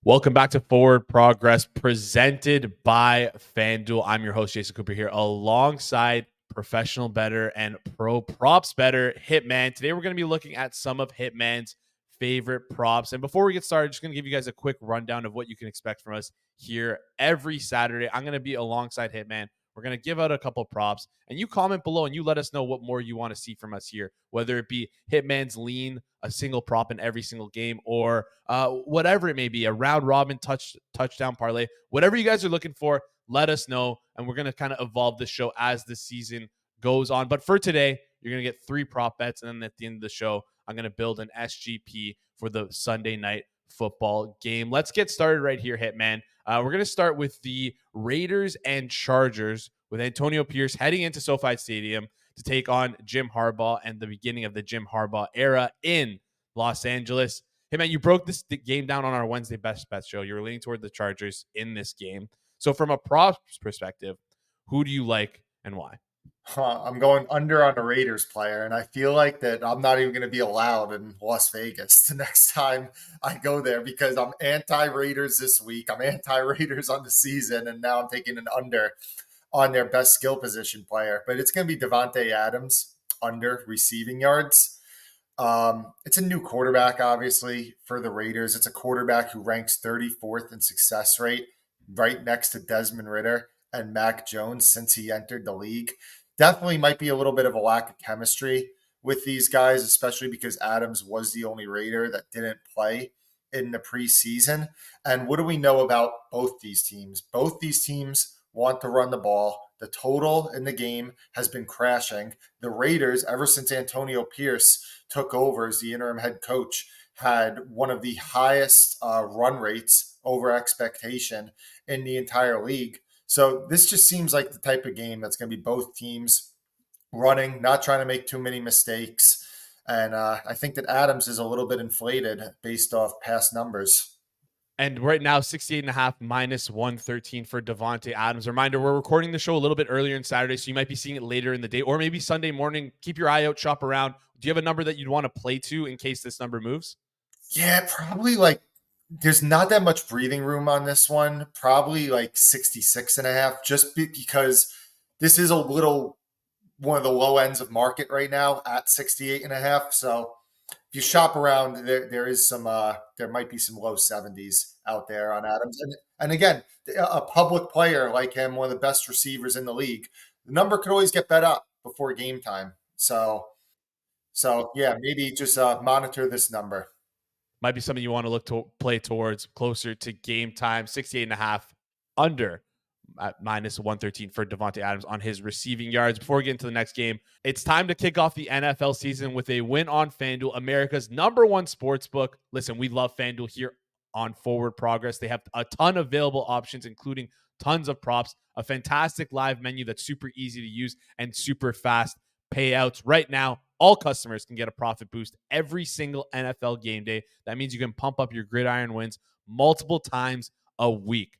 Welcome back to Forward Progress, presented by Fanduel. I'm your host, Jason Cooper, here alongside professional bettor and pro props bettor, Hitman. Today, we're going to be looking at some of Hitman's favorite props. And before we get started, just going to give you guys a quick rundown of what you can expect from us here every Saturday. I'm going to be alongside Hitman. We're going to give out a couple props, and you comment below and you let us know what more you want to see from us here, whether it be Hitman's lean, a single prop in every single game, or whatever it may be, a round robin touchdown parlay, whatever you guys are looking for, let us know. And we're going to kind of evolve the show as the season goes on. But for today, you're going to get 3 prop bets. And then at the end of the show, I'm going to build an SGP for the Sunday night football game. Let's get started right here, Hitman. We're going to start with the Raiders and Chargers with Antonio Pierce heading into SoFi Stadium to take on Jim Harbaugh and the beginning of the Jim Harbaugh era in Los Angeles. Hey, man, you broke this game down on our Wednesday Best Bet show. You were leaning toward the Chargers in this game. So from a props perspective, who do you like and why? I'm going under on a Raiders player, and I feel like that I'm not even going to be allowed in Las Vegas the next time I go there because I'm anti-Raiders this week. I'm anti-Raiders on the season, and now I'm taking an under on their best skill position player. But it's going to be Devontae Adams under receiving yards. It's a new quarterback, obviously, for the Raiders. It's a quarterback who ranks 34th in success rate, right next to Desmond Ritter and Mac Jones since he entered the league. Definitely might be a little bit of a lack of chemistry with these guys, especially because Adams was the only Raider that didn't play in the preseason. And what do we know about both these teams? Both these teams want to run the ball. The total in the game has been crashing. The Raiders, ever since Antonio Pierce took over as the interim head coach, had one of the highest run rates over expectation in the entire league. So this just seems like the type of game that's going to be both teams running, not trying to make too many mistakes. And I think that Adams is a little bit inflated based off past numbers. And right now, 68.5 minus 113 for Devontae Adams. Reminder, we're recording the show a little bit earlier in Saturday, so you might be seeing it later in the day or maybe Sunday morning. Keep your eye out, shop around. Do you have a number that you'd want to play to in case this number moves? Yeah, probably like there's not that much breathing room on this one. Probably like 66 and a half, just because this is a little one of the low ends of market right now at 68 and a half. So if you shop around, there is some there might be some low 70s out there on Adams. And again, a public player like him, one of the best receivers in the league, the number could always get bet up before game time. So yeah, maybe just monitor this number. Might be something you want to look to play towards closer to game time. 68.5 under at minus 113 for Devontae Adams on his receiving yards. Before we get into the next game, it's time to kick off the NFL season with a win on FanDuel, America's #1 sports book. Listen, we love FanDuel here on Forward Progress. They have a ton of available options, including tons of props, a fantastic live menu that's super easy to use, and super fast payouts. Right now, all customers can get a profit boost every single NFL game day. That means you can pump up your gridiron wins multiple times a week.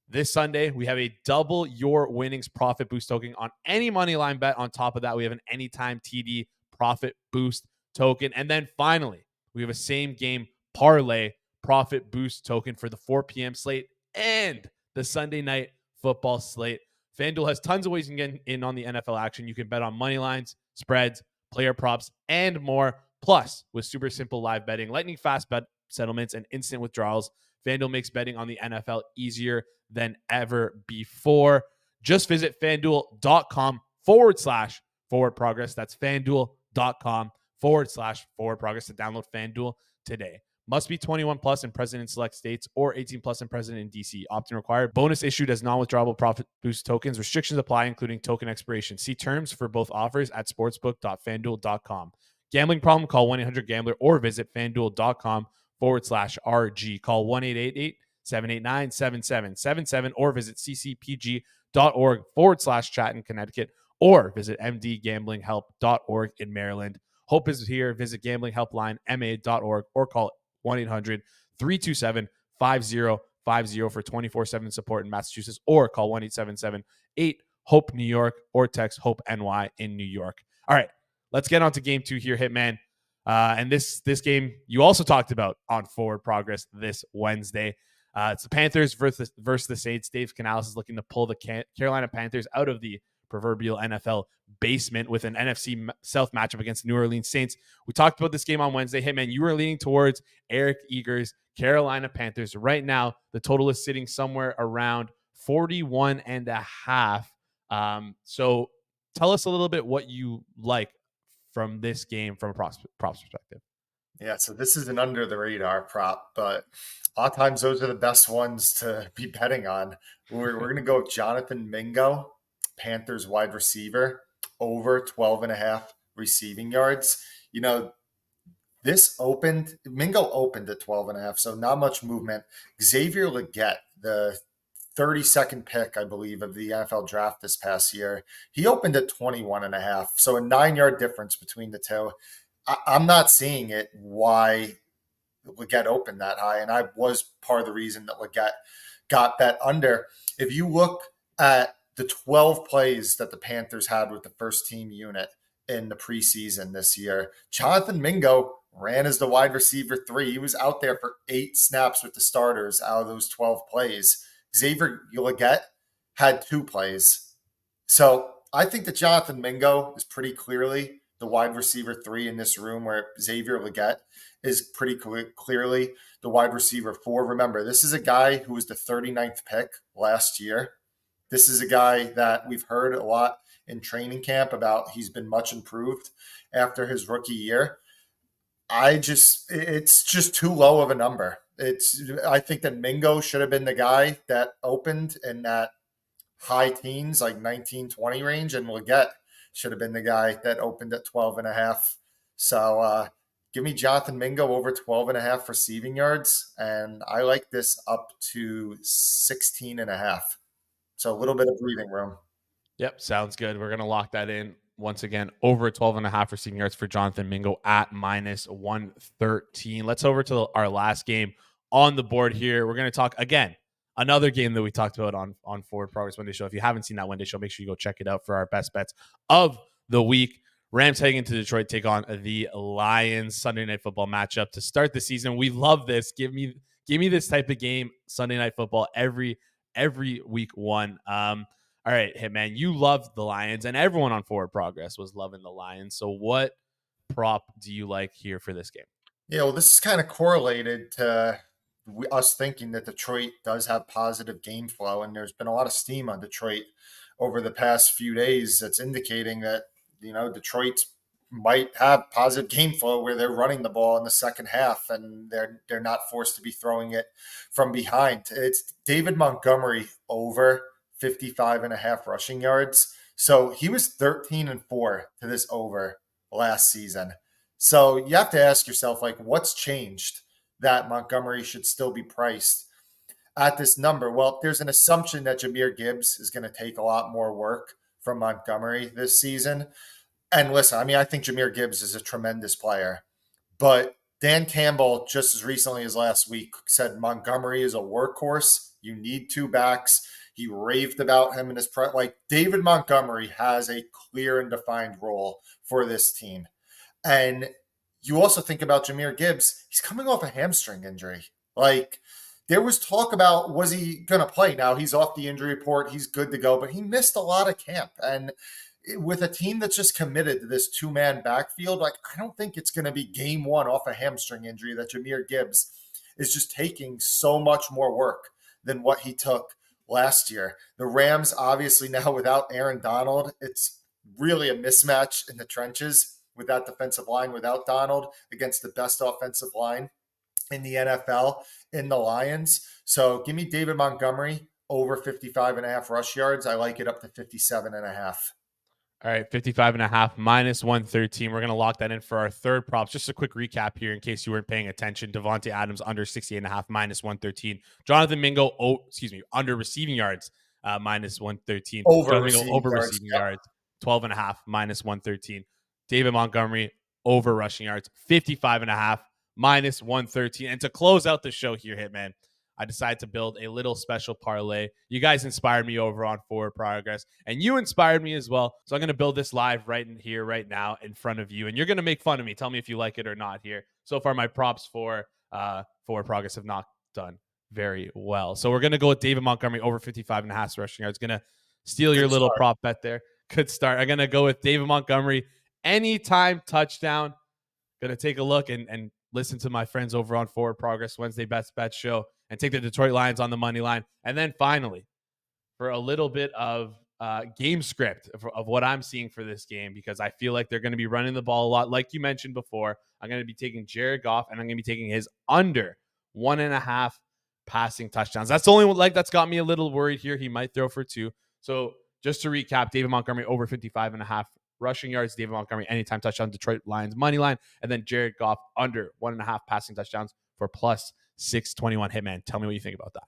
This Sunday, we have a double your winnings profit boost token on any money line bet. On top of that, we have an anytime TD profit boost token. And then finally, we have a same game parlay profit boost token for the 4 p.m. slate and the Sunday night football slate. FanDuel has tons of ways you can get in on the NFL action. You can bet on money lines, spreads, player props, and more. Plus, with super simple live betting, lightning fast bet settlements, and instant withdrawals, FanDuel makes betting on the NFL easier than ever before. Just visit fanduel.com/forward progress. That's fanduel.com/forward progress to download FanDuel today. Must be 21 plus and present in select states or 18 plus and present in DC. Opt-in required. Bonus issued as non-withdrawable profit boost tokens. Restrictions apply, including token expiration. See terms for both offers at sportsbook.fanduel.com. Gambling problem? Call 1-800-GAMBLER or visit fanduel.com/RG. Call 1-888-789-7777 or visit ccpg.org/chat in Connecticut or visit mdgamblinghelp.org in Maryland. Hope is here. Visit gamblinghelplinema.org or call 1-800-327-5050 for 24/7 support in Massachusetts or call 1-877-8-HOPE New York or text HOPE NY in New York. All right, let's get on to game 2 here, Hitman. And this game you also talked about on Forward Progress this Wednesday. It's the Panthers versus the Saints. Dave Canales is looking to pull the Carolina Panthers out of the proverbial NFL basement with an NFC South matchup against New Orleans Saints. We talked about this game on Wednesday. Hey, man, you were leaning towards Eric Eager's Carolina Panthers. Right now, the total is sitting somewhere around 41.5. So tell us a little bit what you like from this game from a props perspective. Yeah, so this is an under the radar prop, but a lot of times those are the best ones to be betting on. We're going to go with Jonathan Mingo, Panthers wide receiver, over 12.5 receiving yards. You know, Mingo opened at 12.5, so not much movement. Xavier Legette, the 32nd pick, I believe, of the NFL draft this past year, he opened at 21.5, so a 9-yard difference between the two. I'm not seeing it why Legette opened that high, and I was part of the reason that Legette got bet under. If you look at the 12 plays that the Panthers had with the first team unit in the preseason this year, Jonathan Mingo ran as the wide receiver 3. He was out there for 8 snaps with the starters out of those 12 plays. Xavier Legette had 2 plays. So I think that Jonathan Mingo is pretty clearly the wide receiver 3 in this room, where Xavier Legette is pretty clearly the wide receiver 4. Remember, this is a guy who was the 39th pick last year. This is a guy that we've heard a lot in training camp about. He's been much improved after his rookie year. It's just too low of a number. I think that Mingo should have been the guy that opened in that high teens, like 19, 20 range, and Legette should have been the guy that opened at 12.5. So give me Jonathan Mingo over 12.5 receiving yards, and I like this up to 16.5. So a little bit of breathing room. Yep, sounds good. We're going to lock that in once again over 12.5 receiving yards for Jonathan Mingo at minus 113. Let's over to our last game on the board here. We're going to talk again, another game that we talked about on Forward Progress Wednesday show. If you haven't seen that Wednesday show, make sure you go check it out for our best bets of the week. Rams heading into Detroit, take on the Lions. Sunday Night Football matchup to start the season. We love this. Give me this type of game, Sunday Night Football, every week one. All right, hey man, you loved the Lions, and everyone on Forward Progress was loving the Lions. So what prop do you like here for this game? Yeah, well, this is kind of correlated to us thinking that Detroit does have positive game flow, and there's been a lot of steam on Detroit over the past few days that's indicating that, Detroit might have positive game flow where they're running the ball in the second half and they're not forced to be throwing it from behind. It's David Montgomery over 55.5 rushing yards. So he was 13-4 to this over last season. So you have to ask yourself, like, what's changed that Montgomery should still be priced at this number? Well, there's an assumption that Jahmyr Gibbs is going to take a lot more work from Montgomery this season. And listen, I mean, I think Jahmyr Gibbs is a tremendous player, but Dan Campbell, just as recently as last week, said Montgomery is a workhorse. You need 2 backs. He raved about him in his like David Montgomery has a clear and defined role for this team. And you also think about Jahmyr Gibbs. He's coming off a hamstring injury. Like, there was talk about, was he going to play? Now he's off the injury report. He's good to go, but he missed a lot of camp. And with a team that's just committed to this 2-man backfield, like, I don't think it's going to be game 1 off a hamstring injury that Jahmyr Gibbs is just taking so much more work than what he took last year. The Rams, obviously now without Aaron Donald, it's really a mismatch in the trenches with that defensive line without Donald against the best offensive line in the NFL in the Lions. So give me David Montgomery over 55.5 rush yards. I like it up to 57.5. All right, 55.5 minus 113. We're going to lock that in for our third props. Just a quick recap here in case you weren't paying attention. Davante Adams under 68.5 minus 113. Jonathan Mingo, under receiving yards minus 113. Over receiving yards, 12.5 minus 113. David Montgomery over rushing yards, 55.5 minus 113. And to close out the show here, Hitman, I decided to build a little special parlay. You guys inspired me over on Forward Progress, and you inspired me as well. So I'm going to build this live right in here, right now, in front of you, and you're going to make fun of me. Tell me if you like it or not here. So far, my props for Forward Progress have not done very well. So we're going to go with David Montgomery over 55.5 rushing yards. Going to steal your Good little start. prop bet there. Good start. I'm going to go with David Montgomery anytime touchdown. Going to take a look and listen to my friends over on Forward Progress Wednesday Best Bet show and take the Detroit Lions on the money line. And then finally, for a little bit of game script of what I'm seeing for this game, because I feel like they're going to be running the ball a lot. Like you mentioned before, I'm going to be taking Jared Goff, and I'm going to be taking his under 1.5 passing touchdowns. That's the only leg that's got me a little worried here. He might throw for 2. So just to recap, David Montgomery over 55.5 rushing yards, David Montgomery anytime touchdown, Detroit Lions money line, and then Jared Goff under 1.5 passing touchdowns for plus 621. Hitman, tell me what you think about that.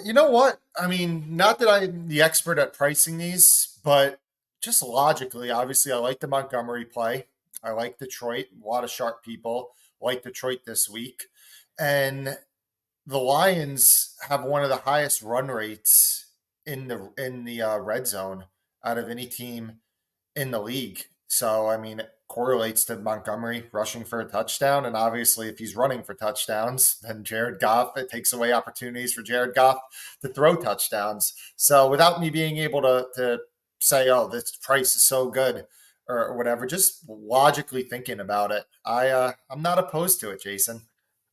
You know what? I mean, not that I'm the expert at pricing these, but just logically, obviously, I like the Montgomery play. I like Detroit. A lot of sharp people like Detroit this week. And the Lions have one of the highest run rates in the red zone out of any team in the league. So, I mean, it correlates to Montgomery rushing for a touchdown. And obviously, if he's running for touchdowns, then Jared Goff, it takes away opportunities for Jared Goff to throw touchdowns. So, without me being able to say, oh, this price is so good or whatever, just logically thinking about it, I'm not opposed to it, Jason.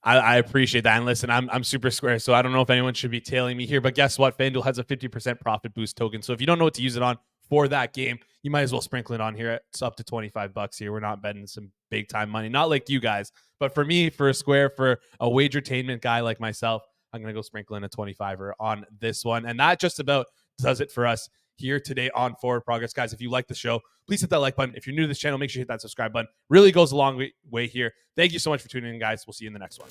I appreciate that. And listen, I'm super square, so I don't know if anyone should be tailing me here. But guess what? FanDuel has a 50% profit boost token. So if you don't know what to use it on for that game, you might as well sprinkle it on here. It's up to $25 here. We're not betting some big time money, not like you guys. But for me, for a square, for a wagertainment guy like myself, I'm going to go sprinkle in a 25er on this one. And that just about does it for us here today on Forward Progress. Guys, if you like the show, please hit that like button. If you're new to this channel, make sure you hit that subscribe button. Really goes a long way here. Thank you so much for tuning in, guys. We'll see you in the next one.